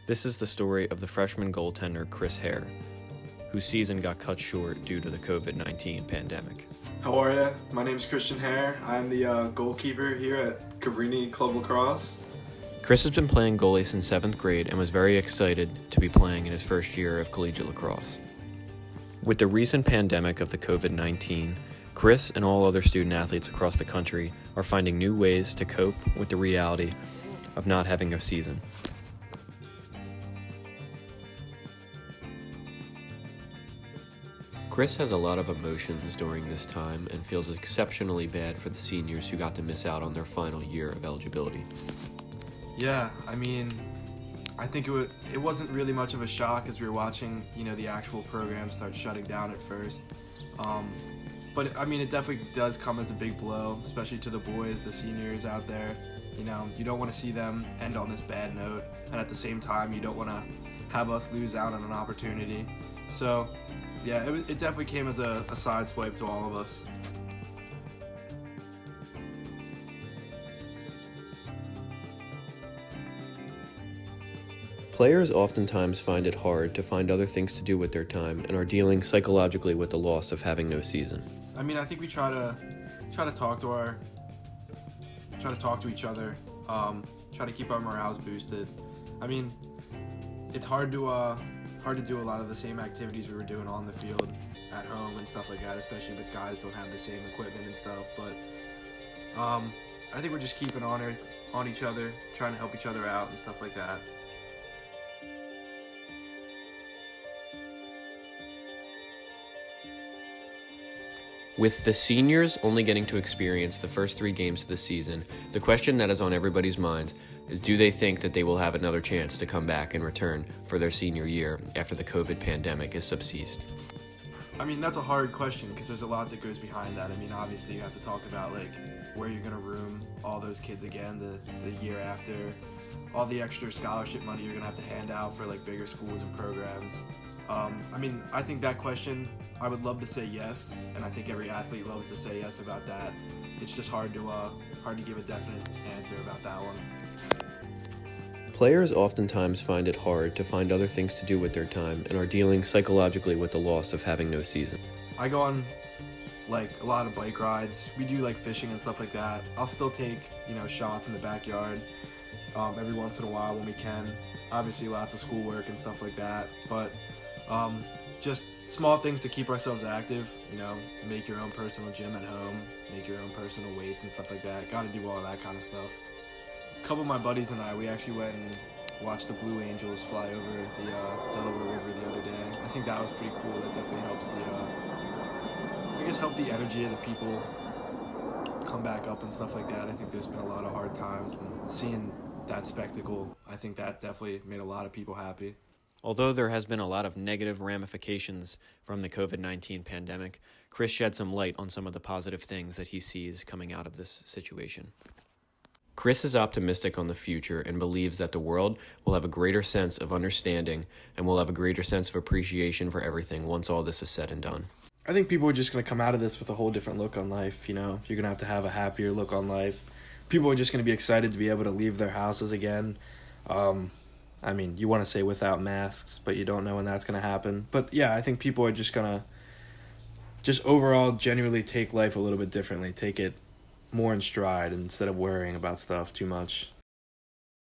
This is the story of the freshman goaltender Chris Hare, whose season got cut short due to the COVID-19 pandemic. How are you? My name is Christian Hare. I'm the goalkeeper here at Cabrini Club Lacrosse. Chris has been playing goalie since 7th grade and was very excited to be playing in his first year of collegiate lacrosse. With the recent pandemic of the COVID-19, Chris and all other student athletes across the country are finding new ways to cope with the reality of not having a season. Chris has a lot of emotions during this time and feels exceptionally bad for the seniors who got to miss out on their final year of eligibility. Yeah, I think it wasn't really much of a shock as we were watching, the actual program start shutting down at first. But it definitely does come as a big blow, especially to the boys, the seniors out there. You don't want to see them end on this bad note, and at the same time, you don't want to have us lose out on an opportunity. So, yeah, it definitely came as a sideswipe to all of us. Players oftentimes find it hard to find other things to do with their time and are dealing psychologically with the loss of having no season. I think we try to talk to each other, try to keep our morales boosted. It's hard to do a lot of the same activities we were doing on the field at home and stuff like that, especially with guys don't have the same equipment and stuff. But I think we're just keeping on each other, trying to help each other out and stuff like that. With the seniors only getting to experience the first 3 games of the season, the question that is on everybody's mind is, do they think that they will have another chance to come back and return for their senior year after the COVID pandemic is subsided? That's a hard question because there's a lot that goes behind that. Obviously you have to talk about where you're going to room all those kids again the year after, all the extra scholarship money you're going to have to hand out for bigger schools and programs. I think that question, I would love to say yes, and I think every athlete loves to say yes about that. It's just hard to give a definite answer about that one. Players oftentimes find it hard to find other things to do with their time and are dealing psychologically with the loss of having no season. I go on a lot of bike rides. We do fishing and stuff like that. I'll still take shots in the backyard every once in a while when we can. Obviously lots of schoolwork and stuff like that, but just small things to keep ourselves active. Make your own personal gym at home, make your own personal weights and stuff like that. Got to do all that kind of stuff. A couple of my buddies and I, we actually went and watched the Blue Angels fly over the Delaware River the other day. I think that was pretty cool. That definitely helps help the energy of the people come back up and stuff like that. I think there's been a lot of hard times, and seeing that spectacle, I think that definitely made a lot of people happy. Although there has been a lot of negative ramifications from the COVID-19 pandemic, Chris shed some light on some of the positive things that he sees coming out of this situation. Chris is optimistic on the future and believes that the world will have a greater sense of understanding and will have a greater sense of appreciation for everything once all this is said and done. I think people are just going to come out of this with a whole different look on life. You're going to have a happier look on life. People are just going to be excited to be able to leave their houses again. You want to say without masks, but you don't know when that's going to happen. But yeah, I think people are just going to overall genuinely take life a little bit differently, take it more in stride instead of worrying about stuff too much.